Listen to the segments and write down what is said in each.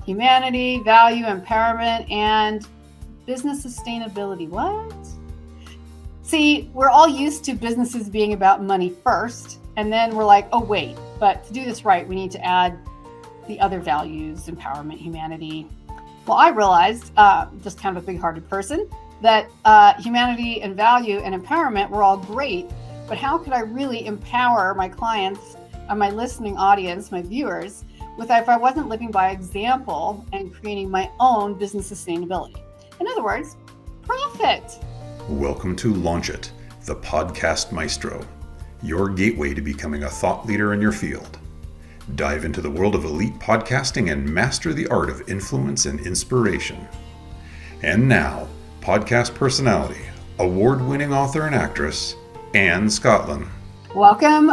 humanity, value, empowerment, and business sustainability. What? See, we're all used to businesses being about money first, and then we're like, oh, wait, but to do this right, we need to add the other values, empowerment, humanity. Well, I realized, just kind of a big-hearted person, that humanity and value and empowerment were all great, but how could I really empower my clients, my listening audience, my viewers, if I wasn't living by example and creating my own business sustainability? In other words, profit. Welcome to Launch It, the Podcast Maestro, your gateway to becoming a thought leader in your field. Dive into the world of elite podcasting and master the art of influence and inspiration. And now, podcast personality, award-winning author and actress, Anne Scottlin. Welcome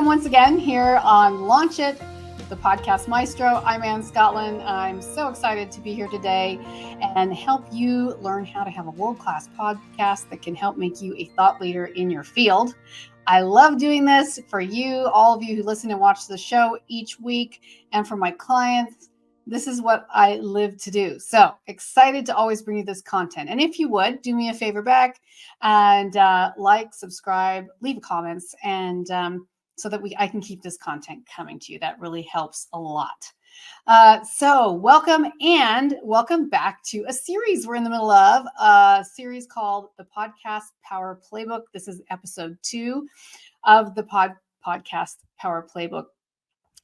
once again here on Launch It, the Podcast Maestro. I'm Anne Scottlin. I'm so excited to be here today and help you learn how to have a world-class podcast that can help make you a thought leader in your field. I love doing this for you, all of you who listen and watch the show each week, and for my clients. This is what I live to do. So excited to always bring you this content. And if you would, do me a favor back and like, subscribe, leave comments, and so that I can keep this content coming to you. That really helps a lot. So welcome back to a series we're in the middle of, a series called the Podcast Power Playbook. This is episode 2 of the Podcast Power Playbook.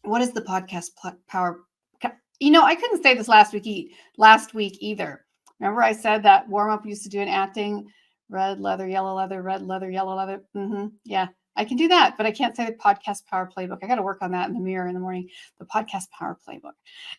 What is the Podcast Power? I couldn't say this last week either. Remember I said that warm up used to do an acting, red leather, yellow leather, red leather, yellow leather. Yeah. I can do that, but I can't say the Podcast Power Playbook. I got to work on that in the mirror in the morning, the Podcast Power Playbook.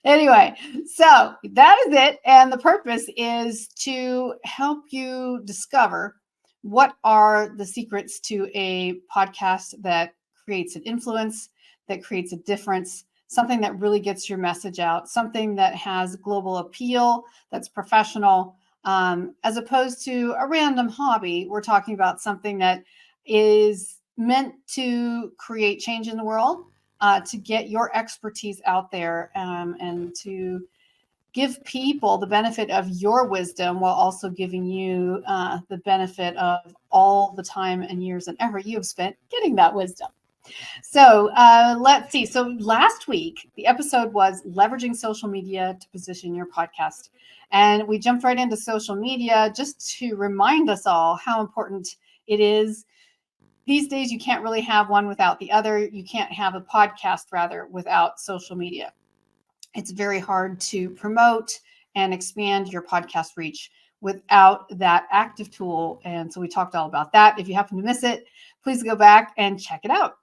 Anyway, so that is it. And the purpose is to help you discover what are the secrets to a podcast that creates an influence, that creates a difference, something that really gets your message out, something that has global appeal, that's professional, as opposed to a random hobby. We're talking about something that is meant to create change in the world, to get your expertise out there, and to give people the benefit of your wisdom while also giving you the benefit of all the time and years and effort you have spent getting that wisdom. So let's see. So last week, the episode was leveraging social media to position your podcast. And we jumped right into social media just to remind us all how important it is. These days, you can't really have one without the other. You can't have a podcast, rather, without social media. It's very hard to promote and expand your podcast reach without that active tool. And so we talked all about that. If you happen to miss it, please go back and check it out.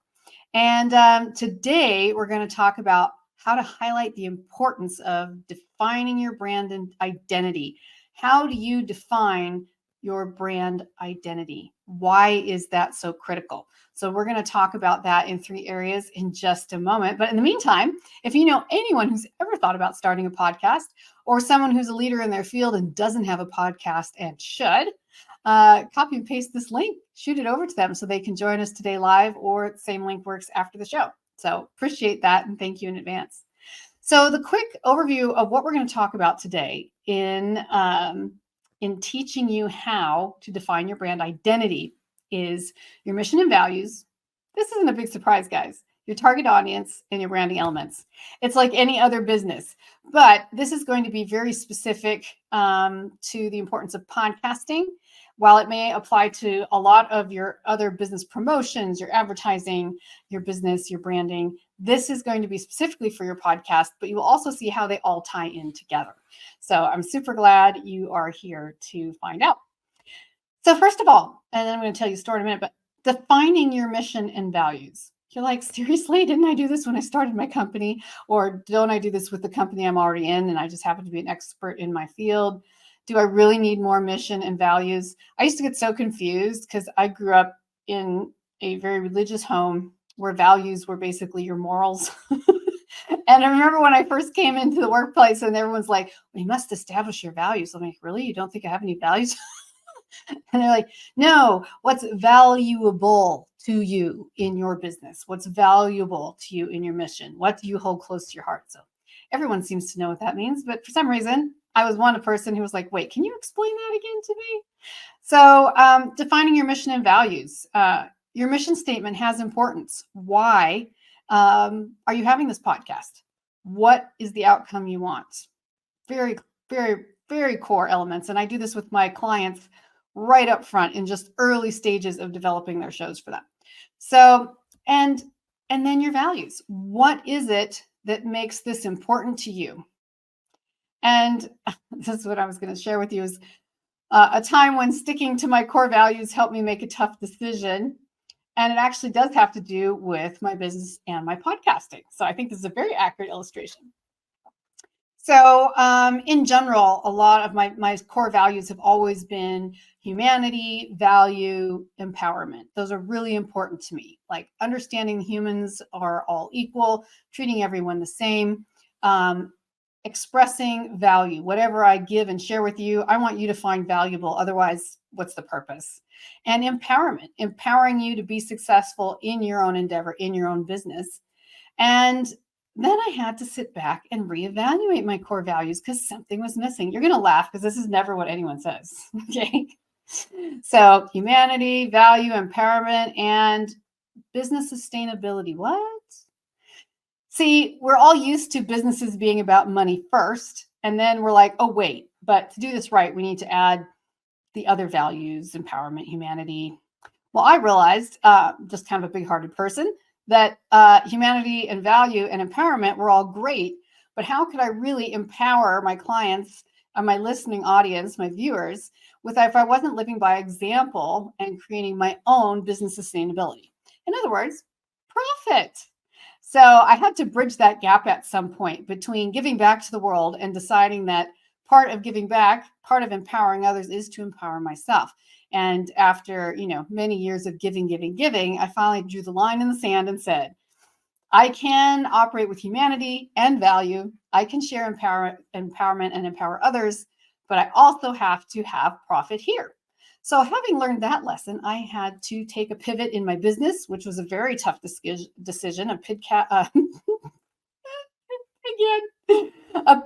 And today, we're going to talk about how to highlight the importance of defining your brand and identity. How do you define your brand identity? Why is that so critical? So we're going to talk about that in 3 areas in just a moment. But in the meantime, if you know anyone who's ever thought about starting a podcast, or someone who's a leader in their field and doesn't have a podcast and should, copy and paste this link, shoot it over to them so they can join us today live, or the same link works after the show. So appreciate that, and thank you in advance. So the quick overview of what we're going to talk about today in teaching you how to define your brand identity is your mission and values. This isn't a big surprise, guys. Your target audience and your branding elements. It's like any other business, but this is going to be very specific to the importance of podcasting. While it may apply to a lot of your other business promotions, your advertising, your business, your branding, this is going to be specifically for your podcast, but you will also see how they all tie in together. So I'm super glad you are here to find out. So first of all, and then I'm going to tell you a story in a minute, but defining your mission and values. You're like, seriously, didn't I do this when I started my company? Or don't I do this with the company I'm already in and I just happen to be an expert in my field? Do I really need more mission and values? I used to get so confused because I grew up in a very religious home where values were basically your morals. And I remember when I first came into the workplace and everyone's like, well, you must establish your values. I'm like, really? You don't think I have any values? And they're like, no, what's valuable to you in your business? What's valuable to you in your mission? What do you hold close to your heart? So Everyone seems to know what that means, but for some reason, I was one person who was like, wait, can you explain that again to me? So defining your mission and values. Your mission statement has importance. Why are you having this podcast? What is the outcome you want? Very, very, very core elements. And I do this with my clients right up front in just early stages of developing their shows for them. So, and then your values. What is it that makes this important to you? And this is what I was going to share with you is a time when sticking to my core values helped me make a tough decision. And it actually does have to do with my business and my podcasting. So I think this is a very accurate illustration. So in general, a lot of my core values have always been humanity, value, empowerment. Those are really important to me. Like understanding humans are all equal, treating everyone the same, expressing value. Whatever I give and share with you, I want you to find valuable. Otherwise, what's the purpose? And empowerment, empowering you to be successful in your own endeavor, in your own business. And then I had to sit back and reevaluate my core values because something was missing. You're going to laugh because this is never what anyone says. Okay. So humanity, value, empowerment, and business sustainability. What? See, we're all used to businesses being about money first. And then we're like, oh, wait, but to do this right, we need to add the other values, empowerment, humanity. Well, I realized, just kind of a big-hearted person, that humanity and value and empowerment were all great, but how could I really empower my clients and my listening audience, my viewers, if I wasn't living by example and creating my own business sustainability? In other words, profit. So I had to bridge that gap at some point between giving back to the world and deciding that part of giving back, part of empowering others is to empower myself. And after, many years of giving, I finally drew the line in the sand and said, I can operate with humanity and value. I can share empowerment and empower others, but I also have to have profit here. So having learned that lesson, I had to take a pivot in my business, which was a very tough decision, a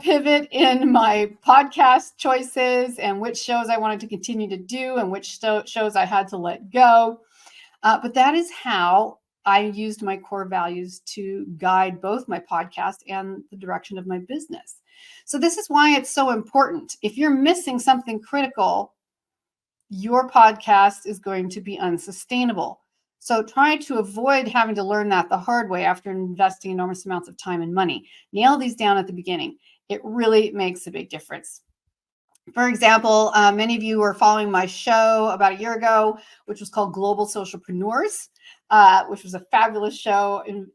pivot in my podcast choices and which shows I wanted to continue to do and which shows I had to let go. But that is how I used my core values to guide both my podcast and the direction of my business. So this is why it's so important. If you're missing something critical, your podcast is going to be unsustainable. So try to avoid having to learn that the hard way after investing enormous amounts of time and money. Nail these down at the beginning. It really makes a big difference. For example, many of you were following my show about a year ago, which was called Global Socialpreneurs, which was a fabulous show. And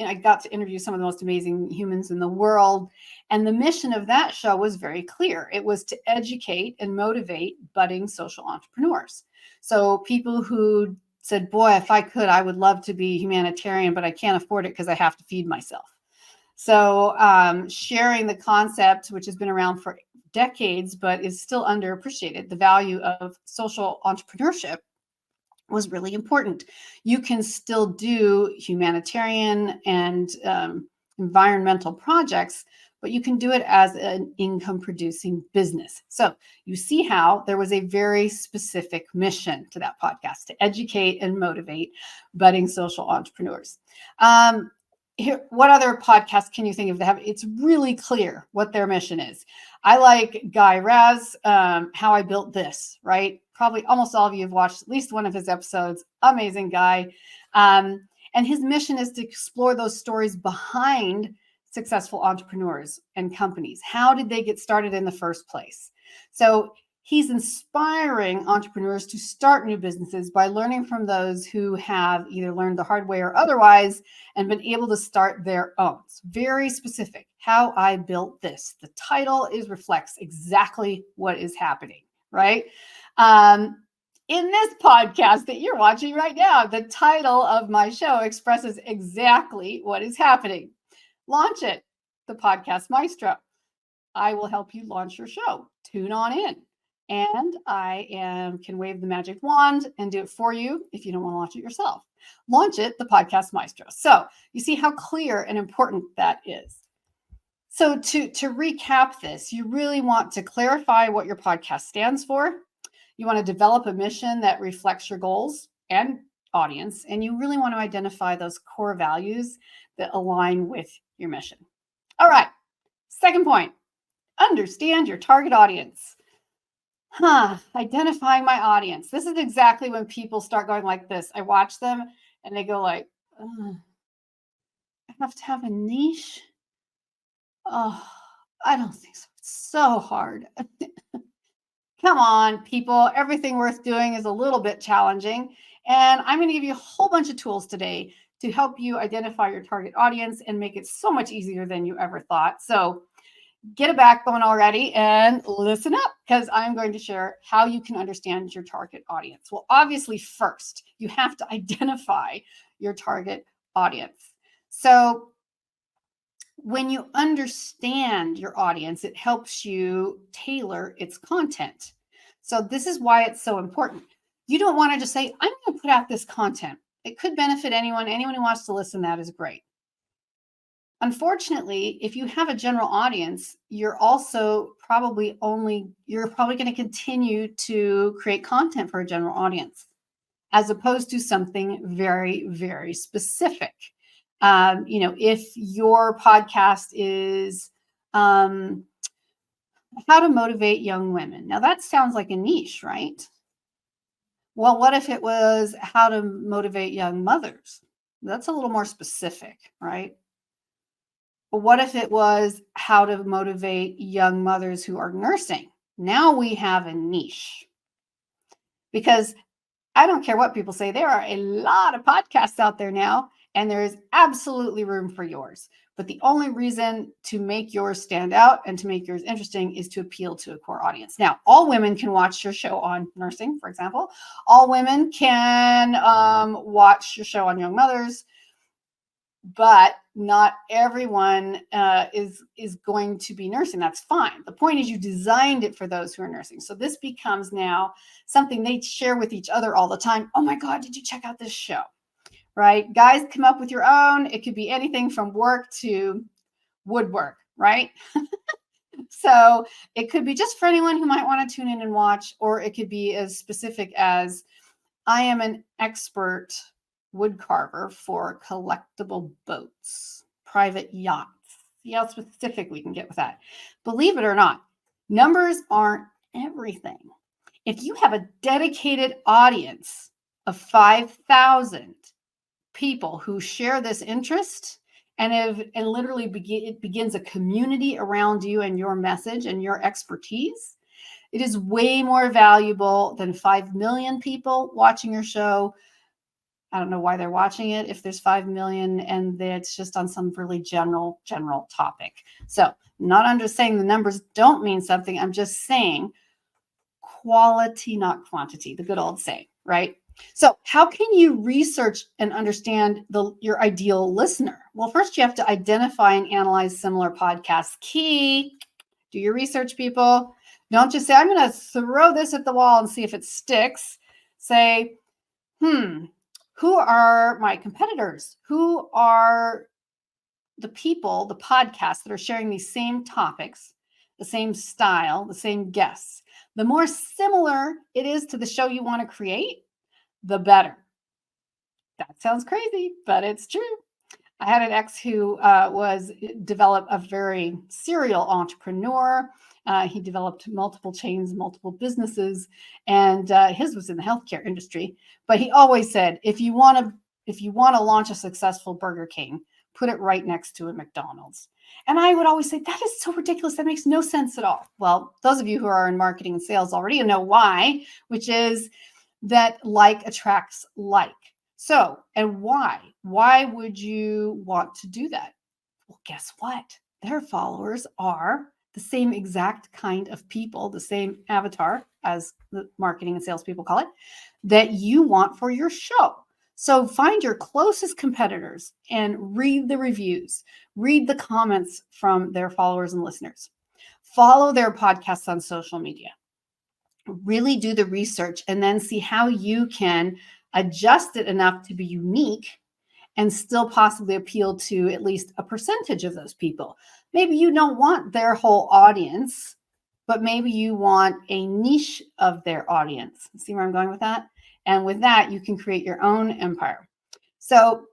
I got to interview some of the most amazing humans in the world. And the mission of that show was very clear. It was to educate and motivate budding social entrepreneurs. So people who said, boy, if I could, I would love to be humanitarian, but I can't afford it because I have to feed myself. So sharing the concept, which has been around for decades, but is still underappreciated, the value of social entrepreneurship was really important. You can still do humanitarian and environmental projects, but you can do it as an income-producing business. So you see how there was a very specific mission to that podcast, to educate and motivate budding social entrepreneurs. What other podcasts can you think of that have? It's really clear what their mission is. I like Guy Raz, How I Built This, right? Probably almost all of you have watched at least one of his episodes. Amazing guy. And his mission is to explore those stories behind successful entrepreneurs and companies. How did they get started in the first place? So he's inspiring entrepreneurs to start new businesses by learning from those who have either learned the hard way or otherwise and been able to start their own. It's very specific. How I Built This. The title reflects exactly what is happening, right? In this podcast that you're watching right now, the title of my show expresses exactly what is happening. Launch it, the Podcast Maestro. I will help you launch your show. Tune on in. And I can wave the magic wand and do it for you if you don't want to launch it yourself. Launch it, the Podcast Maestro. So you see how clear and important that is. So to recap this, you really want to clarify what your podcast stands for. You want to develop a mission that reflects your goals and audience, and you really want to identify those core values that align with your mission. All right, second point, understand your target audience. Identifying my audience. This is exactly when people start going like this. I watch them and they go like, I have to have a niche. Oh, I don't think so. It's so hard. Come on, people. Everything worth doing is a little bit challenging. And I'm going to give you a whole bunch of tools today to help you identify your target audience and make it so much easier than you ever thought. So get a backbone already and listen up, because I'm going to share how you can understand your target audience. Well, obviously, first, you have to identify your target audience. So when you understand your audience, it helps you tailor its content. So this is why it's so important. You don't want to just say, I'm going to put out this content. It could benefit anyone. Anyone who wants to listen, that is great. Unfortunately, if you have a general audience, you're probably going to continue to create content for a general audience, as opposed to something very, very specific. If your podcast is how to motivate young women. Now that sounds like a niche, right? Well, what if it was how to motivate young mothers? That's a little more specific, right? But what if it was how to motivate young mothers who are nursing? Now we have a niche. Because I don't care what people say, there are a lot of podcasts out there now, and there is absolutely room for yours. But the only reason to make yours stand out and to make yours interesting is to appeal to a core audience. Now, all women can watch your show on nursing, for example. All women can watch your show on young mothers, but not everyone is going to be nursing. That's fine. The point is you designed it for those who are nursing. So this becomes now something they share with each other all the time. Oh my God, did you check out this show? Right? Guys, come up with your own. It could be anything from work to woodwork, right? So it could be just for anyone who might want to tune in and watch, or it could be as specific as, I am an expert wood carver for collectible boats, private yachts. See how specific we can get with that. Believe it or not, numbers aren't everything. If you have a dedicated audience of 5,000 people who share this interest, and literally it begins a community around you and your message and your expertise, it is way more valuable than 5 million people watching your show. I don't know why they're watching it if there's 5 million and it's just on some really general topic. So I'm just saying the numbers don't mean something. I'm just saying quality, not quantity, the good old saying, right? So how can you research and understand your ideal listener? Well, first you have to identify and analyze similar podcasts. Key, do your research, people. Don't just say, I'm going to throw this at the wall and see if it sticks. Say, who are my competitors? Who are the people, the podcasts that are sharing these same topics, the same style, the same guests? The more similar it is to the show you want to create, the better. That sounds crazy, but it's true. I had an ex who developed a very serial entrepreneur. He developed multiple chains, multiple businesses, and his was in the healthcare industry. But he always said, if you want to launch a successful Burger King, put it right next to a McDonald's. And I would always say, that is so ridiculous. That makes no sense at all. Well, those of you who are in marketing and sales already know why, which is that like attracts like. So, and why? Why would you want to do that? Well, guess what? Their followers are the same exact kind of people, the same avatar, as the marketing and sales people call it, that you want for your show. So find your closest competitors and read the reviews, read the comments from their followers and listeners. Follow their podcasts on social media. Really do the research and then see how you can adjust it enough to be unique and still possibly appeal to at least a percentage of those people. Maybe you don't want their whole audience, but maybe you want a niche of their audience. See where I'm going with that? And with that, you can create your own empire. So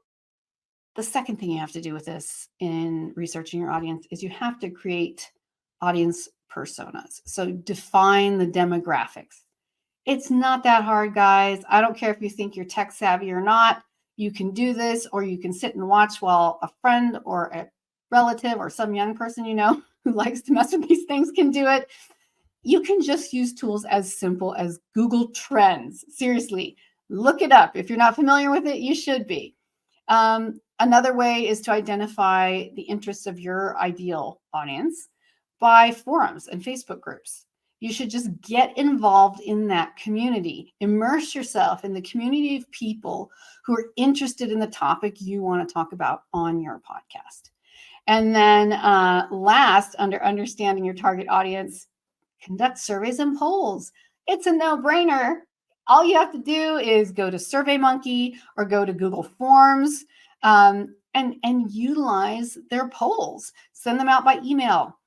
the second thing you have to do with this in researching your audience is you have to create audience personas. So define the demographics. It's not that hard, guys. I don't care if you think you're tech savvy or not. You can do this, or you can sit and watch while a friend or a relative or some young person you know who likes to mess with these things can do it. You can just use tools as simple as Google Trends. Seriously, look it up. If you're not familiar with it, you should be. Another way is to identify the interests of your ideal audience by forums and Facebook groups. You should just get involved in that community. Immerse yourself in the community of people who are interested in the topic you want to talk about on your podcast. And then last, under understanding your target audience, conduct surveys and polls. It's a no-brainer. All you have to do is go to SurveyMonkey or go to Google Forms and utilize their polls. Send them out by email.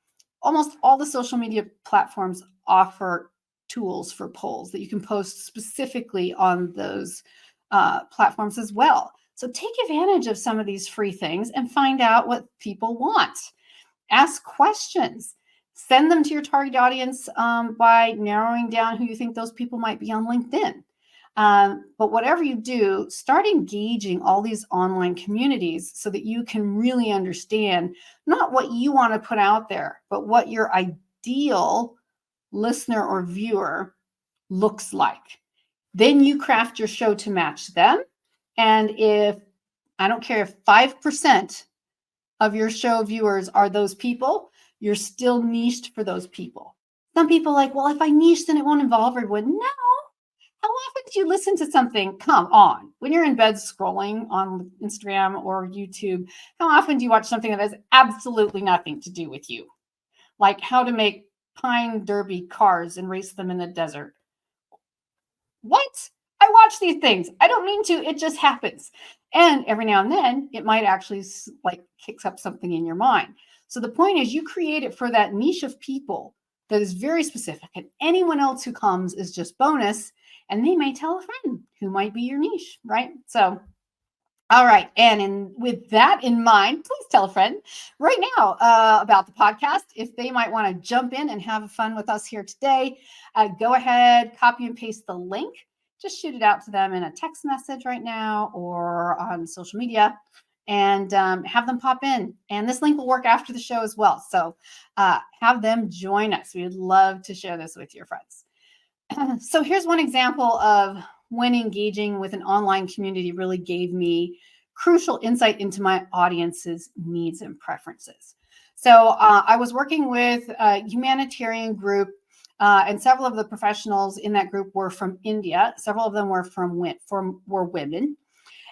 Almost all the social media platforms offer tools for polls that you can post specifically on those platforms as well. So take advantage of some of these free things and find out what people want. Ask questions. Send them to your target audience by narrowing down who you think those people might be on LinkedIn. But whatever you do, start engaging all these online communities so that you can really understand not what you want to put out there, but what your ideal listener or viewer looks like. Then you craft your show to match them. And if, I don't care if 5% of your show viewers are those people, you're still niched for those people. Some people are like, well, if I niche, then it won't involve everyone. No. How often do you listen to something? Come on. When you're in bed scrolling on Instagram or YouTube, how often do you watch something that has absolutely nothing to do with you? Like how to make pine derby cars and race them in the desert. What? I watch these things. I don't mean to. It just happens. And every now and then, it might actually like kicks up something in your mind. So the point is you create it for that niche of people that is very specific. And anyone else who comes is just bonus. And they may tell a friend who might be your niche, right? So, all right. And with that in mind, please tell a friend right now about the podcast. If they might want to jump in and have fun with us here today, go ahead, copy and paste the link. Just shoot it out to them in a text message right now or on social media and have them pop in. And this link will work after the show as well. So have them join us. We would love to share this with your friends. So here's one example of when engaging with an online community really gave me crucial insight into my audience's needs and preferences. So I was working with a humanitarian group, and several of the professionals in that group were from India. Several of them were were women.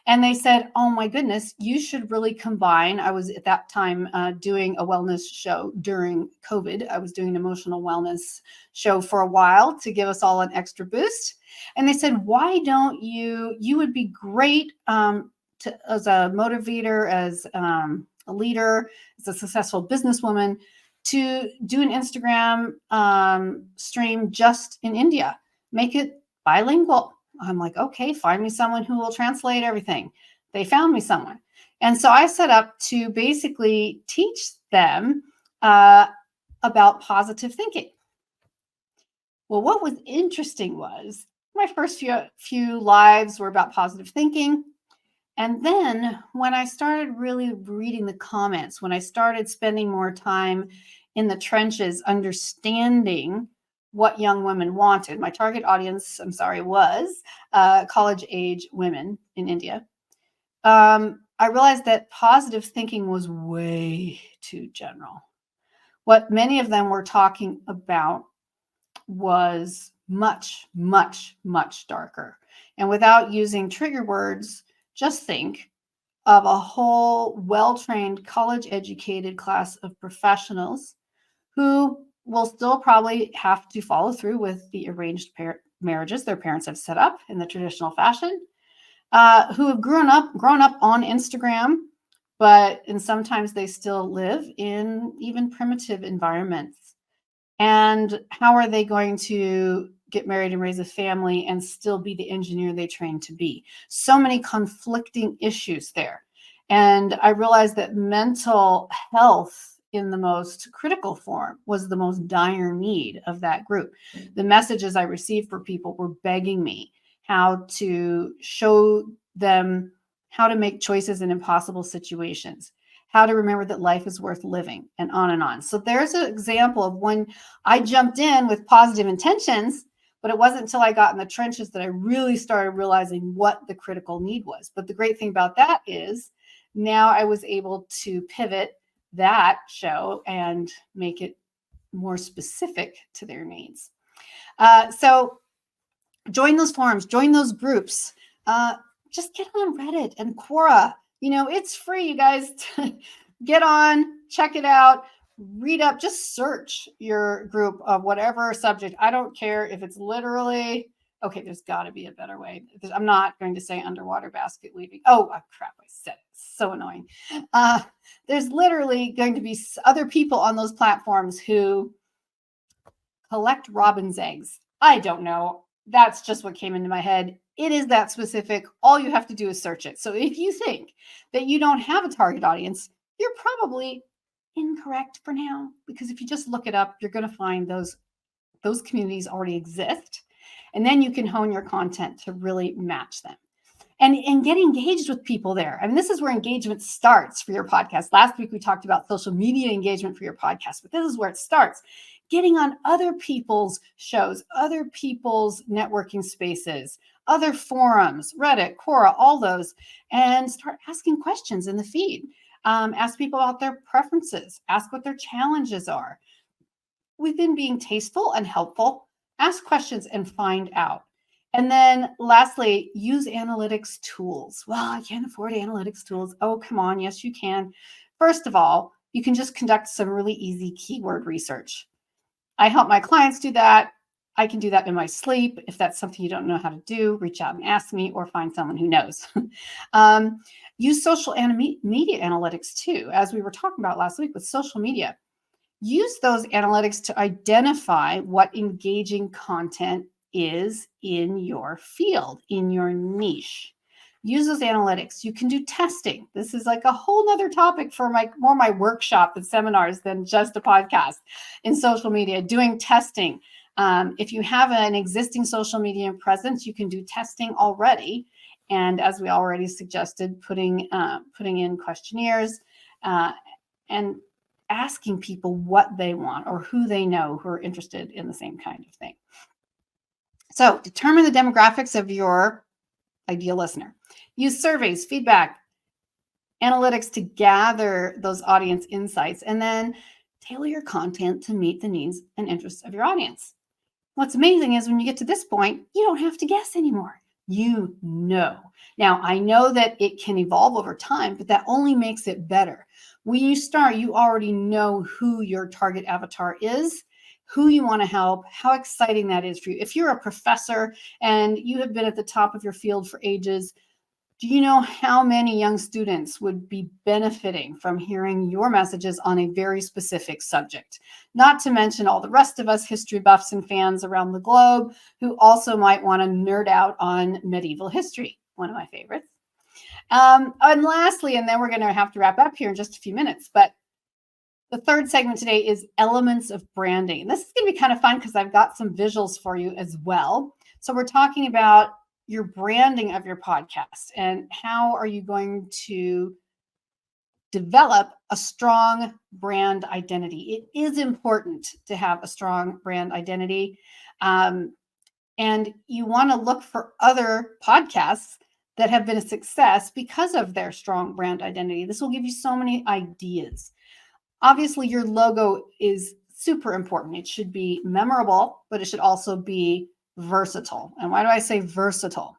And they said, oh my goodness, you should really combine. I was at that time doing a wellness show during COVID. I was doing an emotional wellness show for a while to give us all an extra boost. And they said, why don't you would be great as a motivator, as a leader, as a successful businesswoman, to do an Instagram stream just in India, make it bilingual. I'm like, okay, find me someone who will translate everything. They found me someone. And so I set up to basically teach them about positive thinking. Well, what was interesting was my first few lives were about positive thinking. And then when I started really reading the comments, when I started spending more time in the trenches, understanding what young women wanted. My target audience, was college age women in India. I realized that positive thinking was way too general. What many of them were talking about was much, much, much darker. And without using trigger words, just think of a whole well-trained, college-educated class of professionals who will still probably have to follow through with the arranged marriages their parents have set up in the traditional fashion. who have grown up on Instagram, and sometimes they still live in even primitive environments. And how are they going to get married and raise a family and still be the engineer they trained to be? So many conflicting issues there. And I realized that mental health in the most critical form was the most dire need of that group. The messages I received for people were begging me how to show them how to make choices in impossible situations, how to remember that life is worth living, and on and on. So there's an example of when I jumped in with positive intentions, but it wasn't until I got in the trenches that I really started realizing what the critical need was. But the great thing about that is now I was able to pivot that show and make it more specific to their needs. So join those forums, join those groups. Just get on Reddit and Quora. It's free, you guys. Get on, check it out, read up, just search your group of whatever subject. I don't care if it's literally, okay, there's got to be a better way. I'm not going to say underwater basket weaving. Oh, crap, I said it. So annoying. There's literally going to be other people on those platforms who collect robin's eggs. I don't know. That's just what came into my head. It is that specific. All you have to do is search it. So if you think that you don't have a target audience, you're probably incorrect for now, because if you just look it up, you're going to find those communities already exist. And then you can hone your content to really match them. And get engaged with people there. I mean, this is where engagement starts for your podcast. Last week, we talked about social media engagement for your podcast, but this is where it starts. Getting on other people's shows, other people's networking spaces, other forums, Reddit, Quora, all those, and start asking questions in the feed. Ask people about their preferences. Ask what their challenges are. Within being tasteful and helpful, ask questions and find out. And then lastly, use analytics tools. Well, I can't afford analytics tools. Oh, come on. Yes, you can. First of all, you can just conduct some really easy keyword research. I help my clients do that. I can do that in my sleep. If that's something you don't know how to do, reach out and ask me, or find someone who knows. Use social media analytics too, as we were talking about last week with social media. Use those analytics to identify what engaging content is in your field, in your niche. Use those analytics. You can do testing. This is like a whole nother topic for my workshop and seminars than just a podcast in social media, doing testing. If you have an existing social media presence, you can do testing already. And as we already suggested, putting in questionnaires and asking people what they want or who they know who are interested in the same kind of thing. So determine the demographics of your ideal listener. Use surveys, feedback, analytics to gather those audience insights, and then tailor your content to meet the needs and interests of your audience. What's amazing is when you get to this point, you don't have to guess anymore. You know. Now, I know that it can evolve over time, but that only makes it better. When you start, you already know who your target avatar is, who you want to help, how exciting that is for you. If you're a professor and you have been at the top of your field for ages, do you know how many young students would be benefiting from hearing your messages on a very specific subject? Not to mention all the rest of us history buffs and fans around the globe who also might want to nerd out on medieval history, one of my favorites. And lastly, and then we're going to have to wrap up here in just a few minutes, but the third segment today is elements of branding. And this is going to be kind of fun because I've got some visuals for you as well. So we're talking about your branding of your podcast and how are you going to develop a strong brand identity. It is important to have a strong brand identity. And you want to look for other podcasts that have been a success because of their strong brand identity. This will give you so many ideas. Obviously, your logo is super important. It should be memorable, but it should also be versatile. And why do I say versatile?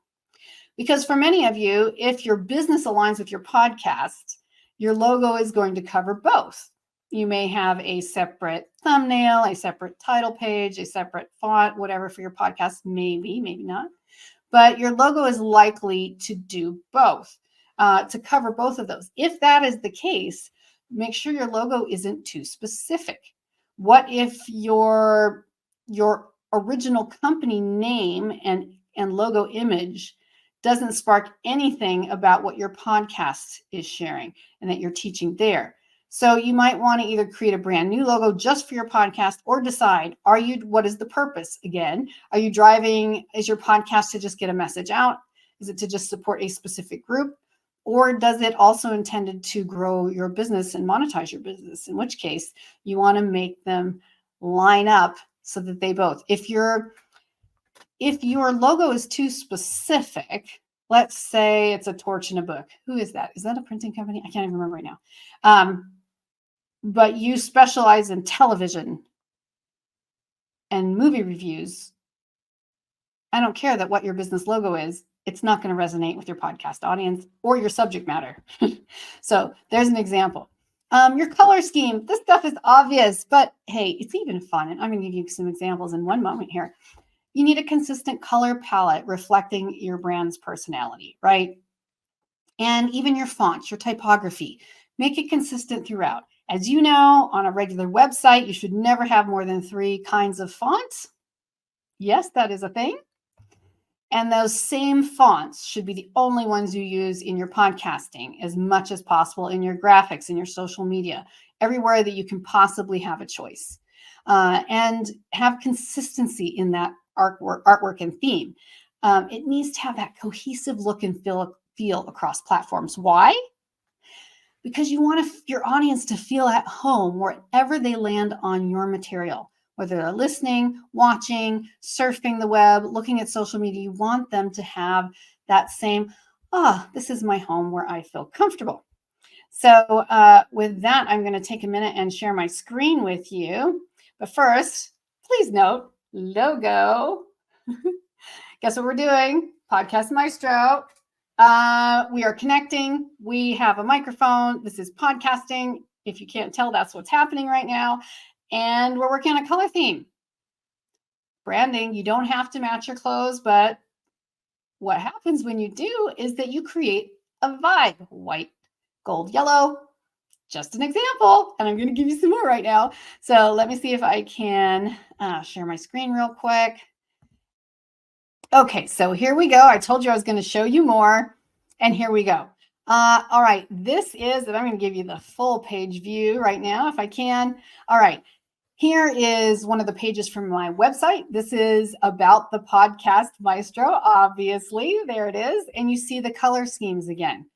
Because for many of you, if your business aligns with your podcast, your logo is going to cover both. You may have a separate thumbnail, a separate title page, a separate font, whatever for your podcast, maybe not. but your logo is likely to do both, to cover both of those. If that is the case, make sure your logo isn't too specific. What if your original company name and logo image doesn't spark anything about what your podcast is sharing and that you're teaching there? So you might want to either create a brand new logo just for your podcast, or decide, what is the purpose? Again, is your podcast to just get a message out? Is it to just support a specific group? Or does it also intended to grow your business and monetize your business? In which case you want to make them line up so that they both. If your logo is too specific, let's say it's a torch in a book. Who is that? Is that a printing company? I can't even remember right now. But you specialize in television and movie reviews. I don't care what your business logo is. It's not going to resonate with your podcast audience or your subject matter. So there's an example. Your color scheme. This stuff is obvious, but hey, it's even fun. And I'm going to give you some examples in one moment here. You need a consistent color palette reflecting your brand's personality, right? And even your fonts, your typography. Make it consistent throughout. As you know, on a regular website, you should never have more than 3 kinds of fonts. Yes, that is a thing. And those same fonts should be the only ones you use in your podcasting, as much as possible in your graphics, in your social media, everywhere that you can possibly have a choice. And have consistency in that artwork and theme. It needs to have that cohesive look and feel across platforms. Why? Because you want your audience to feel at home wherever they land on your material. Whether they're listening, watching, surfing the web, looking at social media, you want them to have that same, this is my home where I feel comfortable. So with that, I'm going to take a minute and share my screen with you. But first, please note, logo. Guess what we're doing? Podcast Maestro. We are connecting. We have a microphone. This is podcasting. If you can't tell, that's what's happening right now. And we're working on a color theme. Branding, you don't have to match your clothes, but what happens when you do is that you create a vibe. White, gold, yellow. Just an example. And I'm going to give you some more right now. So let me see if I can share my screen real quick. Okay, so here we go. I told you I was going to show you more. And here we go. All right, this is, and I'm going to give you the full page view right now if I can. All right, here is one of the pages from my website. This is about the Podcast Maestro, obviously. There it is. And you see the color schemes again.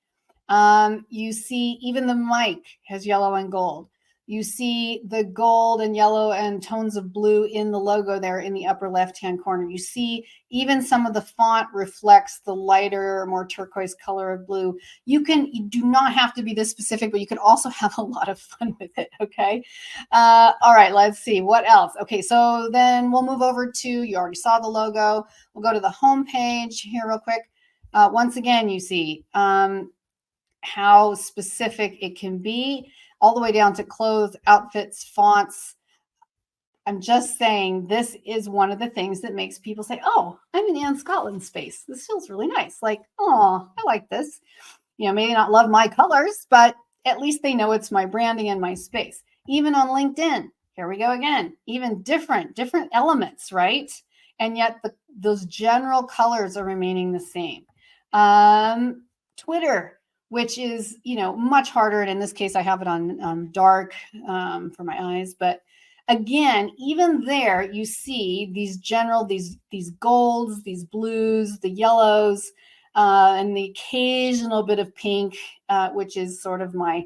You see even the mic has yellow and gold. You see the gold and yellow and tones of blue in the logo there in the upper left-hand corner. You see even some of the font reflects the lighter, more turquoise color of blue. You do not have to be this specific, but you can also have a lot of fun with it, okay? All right, let's see. What else? Okay, so then we'll move over to, you already saw the logo. We'll go to the home page here real quick. Once again, you see how specific it can be, all the way down to clothes, outfits, fonts. I'm just saying this is one of the things that makes people say, oh, I'm in Anne Scottlin space. This feels really nice. Like, oh, I like this. You know, maybe not love my colors, but at least they know it's my branding and my space. Even on LinkedIn, here we go again, even different elements, right? And yet those general colors are remaining the same. Twitter, which is, much harder. And in this case, I have it on dark for my eyes. But again, even there, you see these these golds, these blues, the yellows, and the occasional bit of pink, which is sort of my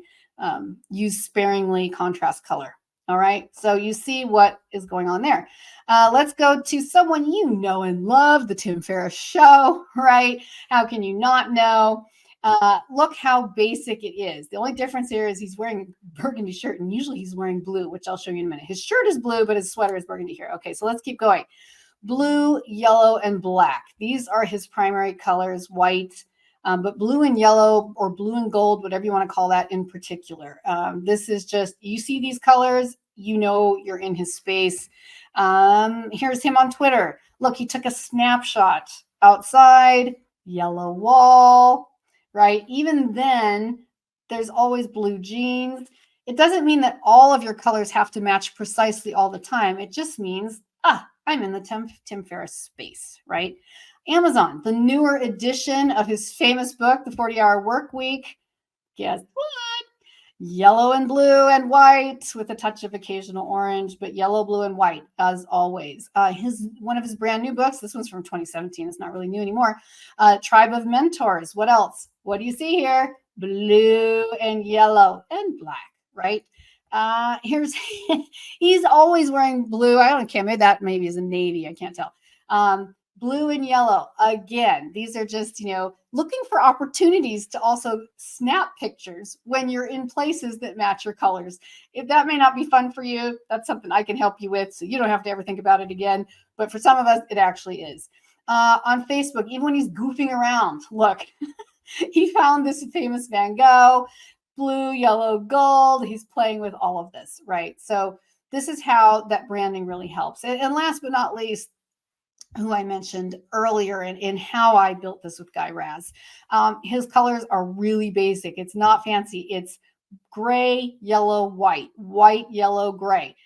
use sparingly contrast color. All right. So you see what is going on there. Let's go to someone you know and love, the Tim Ferriss Show, right? How can you not know? Look how basic it is. The only difference here is he's wearing a burgundy shirt, and usually he's wearing blue, which I'll show you in a minute. His shirt is blue, but his sweater is burgundy here. Okay, so let's keep going. Blue, yellow, and black. These are his primary colors, white, but blue and yellow, or blue and gold, whatever you want to call that in particular. This is just, you see these colors, you're in his space. Here's him on Twitter. Look, he took a snapshot outside, yellow wall, right? Even then, there's always blue jeans. It doesn't mean that all of your colors have to match precisely all the time. It just means, I'm in the Tim Ferriss space, right? Amazon, the newer edition of his famous book, The 40-Hour Work Week. Guess what? Yellow and blue and white with a touch of occasional orange, but yellow, blue, and white as always. One of his brand new books, this one's from 2017. It's not really new anymore. Tribe of Mentors. What else? What do you see here? Blue and yellow and black, right? He's always wearing blue. I don't care. Maybe is a navy. I can't tell. Blue and yellow. Again, these are just, looking for opportunities to also snap pictures when you're in places that match your colors. If that may not be fun for you, that's something I can help you with, so you don't have to ever think about it again. But for some of us, it actually is. On Facebook, even when he's goofing around, look, he found this famous Van Gogh, blue, yellow, gold. He's playing with all of this, right? So this is how that branding really helps. And last but not least, who I mentioned earlier in how I built this with Guy Raz. His colors are really basic. It's not fancy. It's gray, yellow, white, yellow, gray.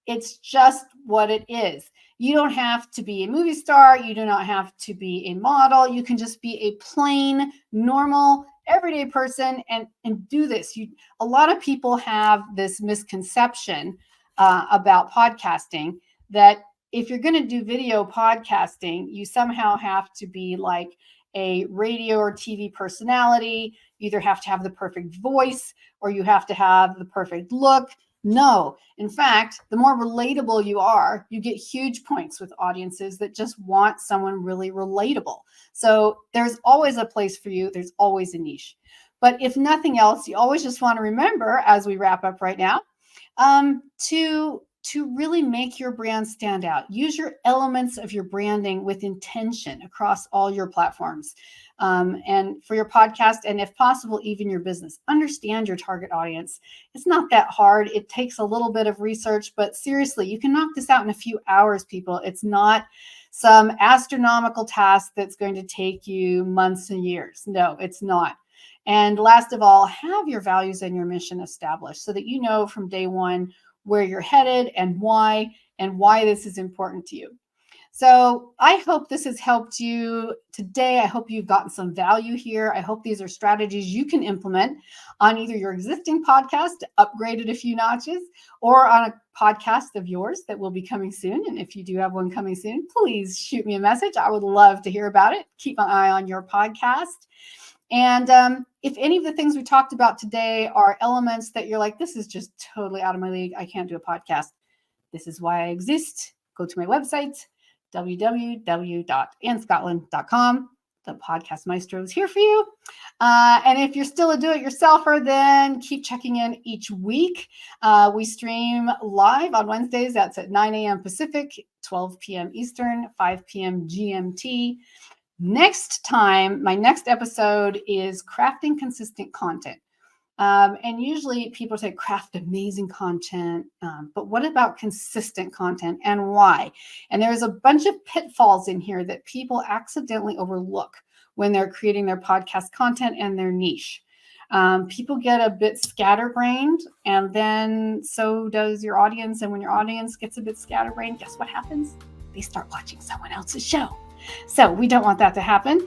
It's just what it is. You don't have to be a movie star. You do not have to be a model. You can just be a plain, normal, everyday person and do this. A lot of people have this misconception about podcasting that if you're going to do video podcasting, you somehow have to be like a radio or TV personality. You either have to have the perfect voice or you have to have the perfect look. No, in fact, the more relatable you are, you get huge points with audiences that just want someone really relatable. So there's always a place for you. There's always a niche. But if nothing else, you always just want to remember, as we wrap up right now, to really make your brand stand out. Use your elements of your branding with intention across all your platforms. And for your podcast, and if possible, even your business. Understand your target audience. It's not that hard. It takes a little bit of research, but seriously, you can knock this out in a few hours, people. It's not some astronomical task that's going to take you months and years. No, it's not. And last of all, have your values and your mission established so that you know from day one where you're headed and why this is important to you. So I hope this has helped you today. I hope you've gotten some value here. I hope these are strategies you can implement on either your existing podcast to upgrade it a few notches or on a podcast of yours that will be coming soon. And if you do have one coming soon, please shoot me a message. I would love to hear about it. Keep an eye on your podcast. And if any of the things we talked about today are elements that you're like, this is just totally out of my league, I can't do a podcast. This is why I exist. Go to my website, www.annescottlin.com. The Podcast Maestro is here for you. And if you're still a do-it-yourselfer, then keep checking in each week. We stream live on Wednesdays. That's at 9 a.m. Pacific, 12 p.m. Eastern, 5 p.m. GMT. Next time, my next episode is crafting consistent content. And usually people say craft amazing content, but what about consistent content and why? And there's a bunch of pitfalls in here that people accidentally overlook when they're creating their podcast content and their niche. People get a bit scatterbrained, and then so does your audience. And when your audience gets a bit scatterbrained, guess what happens? They start watching someone else's show. So we don't want that to happen.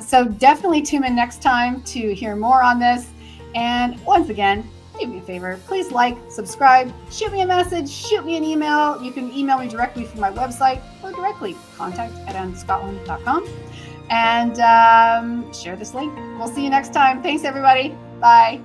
So definitely tune in next time to hear more on this. And once again, do me a favor, please like, subscribe, shoot me a message, shoot me an email. You can email me directly from my website or directly contact@annescottlin.com and share this link. We'll see you next time. Thanks, everybody. Bye.